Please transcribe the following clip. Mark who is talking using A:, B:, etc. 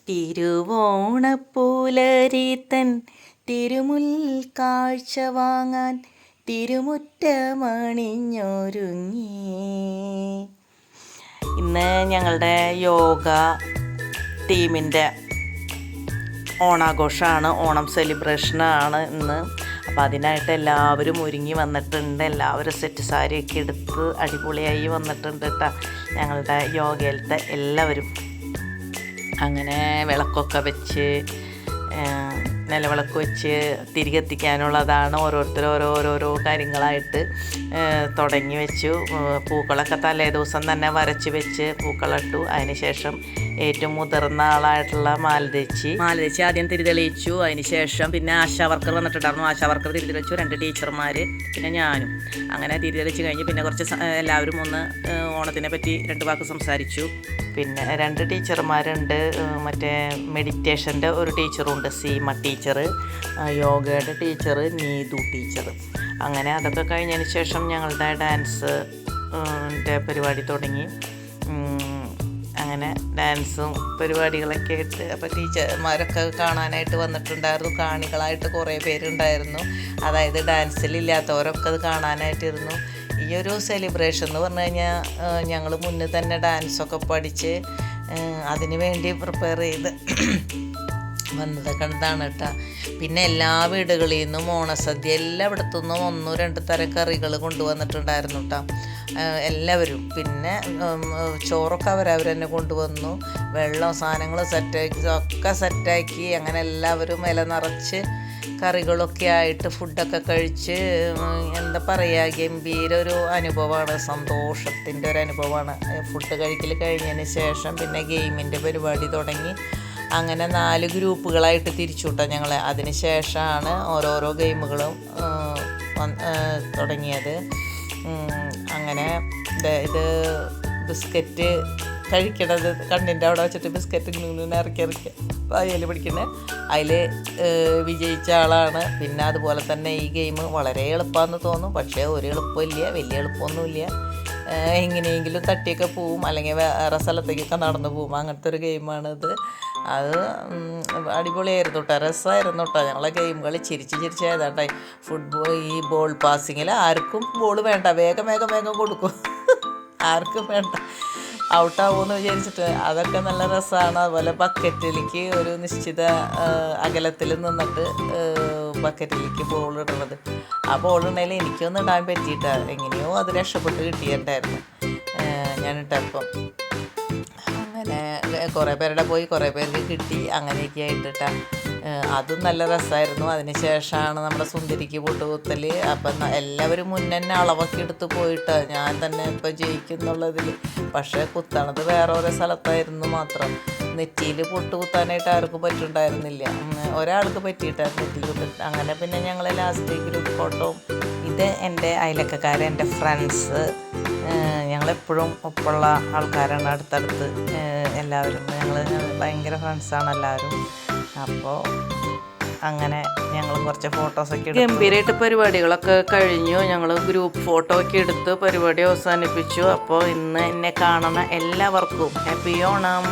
A: തിരുവോണപ്പൂലരിത്തൻ തിരുമുൽ കാഴ്ച വാങ്ങാൻ തിരുമുറ്റമണിഞ്ഞൊരുങ്ങി. ഇന്ന് ഞങ്ങളുടെ യോഗ ടീമിൻ്റെ ഓണാഘോഷമാണ്, ഓണം സെലിബ്രേഷനാണ് ഇന്ന്. അപ്പോൾ അതിനായിട്ട് എല്ലാവരും ഒരുങ്ങി വന്നിട്ടുണ്ട്. എല്ലാവരും സെറ്റ് സാരിയൊക്കെ എടുത്ത് അടിപൊളിയായി വന്നിട്ടുണ്ട് കേട്ടോ ഞങ്ങളുടെ യോഗയിലത്തെ എല്ലാവരും. അങ്ങനെ വിളക്കൊക്കെ വെച്ച് നിലവിളക്ക് വെച്ച് തിരികെ എത്തിക്കാനുള്ളതാണ്. ഓരോരുത്തർ ഓരോരോ കാര്യങ്ങളായിട്ട് തുടങ്ങി വെച്ചു. പൂക്കളൊക്കെ തലേ ദിവസം തന്നെ വരച്ച് വെച്ച് പൂക്കളിട്ടു. അതിനുശേഷം ഏറ്റവും മുതിർന്ന ആളായിട്ടുള്ള മാലതേച്ചി ആദ്യം തിരിതെളിയിച്ചു. അതിനുശേഷം പിന്നെ ആശാവർക്കർ വന്നിട്ടുണ്ടായിരുന്നു. ആശാവർക്കർ തിരിതെളിച്ചു, 2 ടീച്ചർമാർ, പിന്നെ ഞാനും. അങ്ങനെ തിരിതെളിച്ച് കഴിഞ്ഞ് പിന്നെ കുറച്ച് എല്ലാവരും ഒന്ന് ഓണത്തിനെ പറ്റി 2 വാക്ക് സംസാരിച്ചു. പിന്നെ 2 ടീച്ചർമാരുണ്ട്. മറ്റേ മെഡിറ്റേഷൻ്റെ ഒരു ടീച്ചറുണ്ട്, സീമ ടീച്ചർ, യോഗയുടെ ടീച്ചർ നീതു ടീച്ചർ. അങ്ങനെ അതൊക്കെ കഴിഞ്ഞതിന് ശേഷം ഞങ്ങളുടെ ഡാൻസ് പരിപാടി തുടങ്ങി. അങ്ങനെ ഡാൻസും പരിപാടികളൊക്കെ ആയിട്ട് അപ്പോൾ ടീച്ചർമാരൊക്കെ കാണാനായിട്ട് വന്നിട്ടുണ്ടായിരുന്നു. കാണികളായിട്ട് കുറേ പേരുണ്ടായിരുന്നു. അതായത് ഡാൻസിലില്ലാത്തവരൊക്കെ അത് കാണാനായിട്ടിരുന്നു. ഈ ഒരു സെലിബ്രേഷൻ എന്ന് പറഞ്ഞു കഴിഞ്ഞാൽ ഞങ്ങൾ മുന്നേ തന്നെ ഡാൻസൊക്കെ പഠിച്ച് അതിന് വേണ്ടി പ്രിപ്പയർ ചെയ്ത് വന്നതൊക്കെ ഇതാണ് കേട്ടോ. പിന്നെ എല്ലാ വീടുകളിൽ നിന്നും ഓണസദ്യ എല്ലായിടത്തു നിന്നും 1-2 തരം കറികൾ കൊണ്ടുവന്നിട്ടുണ്ടായിരുന്നു കേട്ടോ എല്ലാവരും. പിന്നെ ചോറൊക്കെ അവർ തന്നെ കൊണ്ടുവന്നു. വെള്ളം സാധനങ്ങൾ ഒക്കെ സെറ്റാക്കി അങ്ങനെ എല്ലാവരും ഇല നിറച്ച് കറികളൊക്കെ ആയിട്ട് ഫുഡൊക്കെ കഴിച്ച് എന്താ പറയുക, ഗംഭീര ഒരു അനുഭവമാണ്, സന്തോഷത്തിൻ്റെ ഒരു അനുഭവമാണ്. ഫുഡ് കഴിക്കൽ കഴിഞ്ഞതിന് ശേഷം പിന്നെ ഗെയിമിൻ്റെ പരിപാടി തുടങ്ങി. അങ്ങനെ 4 ഗ്രൂപ്പുകളായിട്ട് തിരിച്ചു വിട്ടോ ഞങ്ങൾ. അതിന് ശേഷമാണ് ഓരോരോ ഗെയിമുകളും തുടങ്ങിയത്. അങ്ങനെ ഇത് ബിസ്ക്കറ്റ് കഴിക്കണത് കണ്ണിൻ്റെ അവിടെ വെച്ചിട്ട് ബിസ്ക്കറ്റ് ഇങ്ങനെ ഇറക്കി അതിൽ പിടിക്കുന്നത്, അതിൽ വിജയിച്ച ആളാണ്. പിന്നെ അതുപോലെ തന്നെ ഈ ഗെയിം വളരെ എളുപ്പമാണെന്ന് തോന്നും, പക്ഷേ ഒരു എളുപ്പമില്ല, വലിയ എളുപ്പമൊന്നുമില്ല. എങ്ങനെയെങ്കിലും തട്ടിയൊക്കെ പോവും, അല്ലെങ്കിൽ വേറെ സ്ഥലത്തേക്കൊക്കെ നടന്നു പോവും. അങ്ങനത്തെ ഒരു ഗെയിമാണിത്. അത് അടിപൊളിയായിരുന്നു കേട്ടോ, രസമായിരുന്നു കേട്ടോ. ഞങ്ങളെ ഗെയിം കളി ചിരിച്ച് ഏതാണ്ടായി. ഈ ബോൾ പാസിങ്ങിൽ ആർക്കും ബോൾ വേണ്ട, വേഗം കൊടുക്കും, ആർക്കും വേണ്ട, ഔട്ടാവുമെന്ന് വിചാരിച്ചിട്ട്. അതൊക്കെ നല്ല രസമാണ്. അതുപോലെ ബക്കറ്റിലേക്ക് ഒരു നിശ്ചിത അകലത്തിൽ നിന്നിട്ട് ബക്കറ്റിലേക്ക് ബോൾ ഇടുന്നത്. ആ ബോൾ ഉണ്ടെങ്കിൽ എനിക്കൊന്നും ഇടാൻ പറ്റിയിട്ടാ, എങ്ങനെയോ അത് രക്ഷപ്പെട്ട് കിട്ടിയിട്ടുണ്ടായിരുന്നു ഞാൻ ഇട്ടപ്പം. അങ്ങനെ കുറേ പേരുടെ പോയി, കുറേ പേർക്ക് കിട്ടി, അങ്ങനെയൊക്കെ ആയിട്ടിട്ടാ. അതും നല്ല രസമായിരുന്നു. അതിന് ശേഷമാണ് നമ്മുടെ സുന്ദരിക്ക് പൊട്ടുകുത്തൽ. അപ്പം എല്ലാവരും മുന്നേ അളവൊക്കെ എടുത്ത് പോയിട്ട് ഞാൻ തന്നെ ഇപ്പം ജയിക്കുന്നുള്ളതിൽ. പക്ഷേ കുത്തണത് വേറെ ഓരോ സ്ഥലത്തായിരുന്നു മാത്രം. നെറ്റിയിൽ പൊട്ടുകുത്താനായിട്ട് ആർക്കും പറ്റുണ്ടായിരുന്നില്ല, ഒരാൾക്ക് പറ്റിയിട്ടായിരുന്നു നെറ്റിയിൽ കുത്തിട്ട്. അങ്ങനെ പിന്നെ ഞങ്ങൾ ലാസ്റ്റ് ഗ്രൂപ്പ് ഫോട്ടോ. ഇത് എൻ്റെ അയലക്കാർ, എൻ്റെ ഫ്രണ്ട്സ്, ഞങ്ങളെപ്പോഴും ഒപ്പമുള്ള ആൾക്കാരാണ്, അടുത്തടുത്ത് എല്ലാവരും. ഞങ്ങൾ ഭയങ്കര ഫ്രണ്ട്സാണ് എല്ലാവരും. അപ്പോൾ അങ്ങനെ ഞങ്ങൾ കുറച്ച് ഫോട്ടോസൊക്കെ എടുത്തു. ഗംഭീരമായിട്ട് പരിപാടികളൊക്കെ കഴിഞ്ഞു. ഞങ്ങൾ ഗ്രൂപ്പ് ഫോട്ടോ ഒക്കെ എടുത്ത് പരിപാടി അവസാനിപ്പിച്ചു. അപ്പോൾ ഇന്ന് എന്നെ കാണുന്ന എല്ലാവർക്കും ഹാപ്പി ഓണം.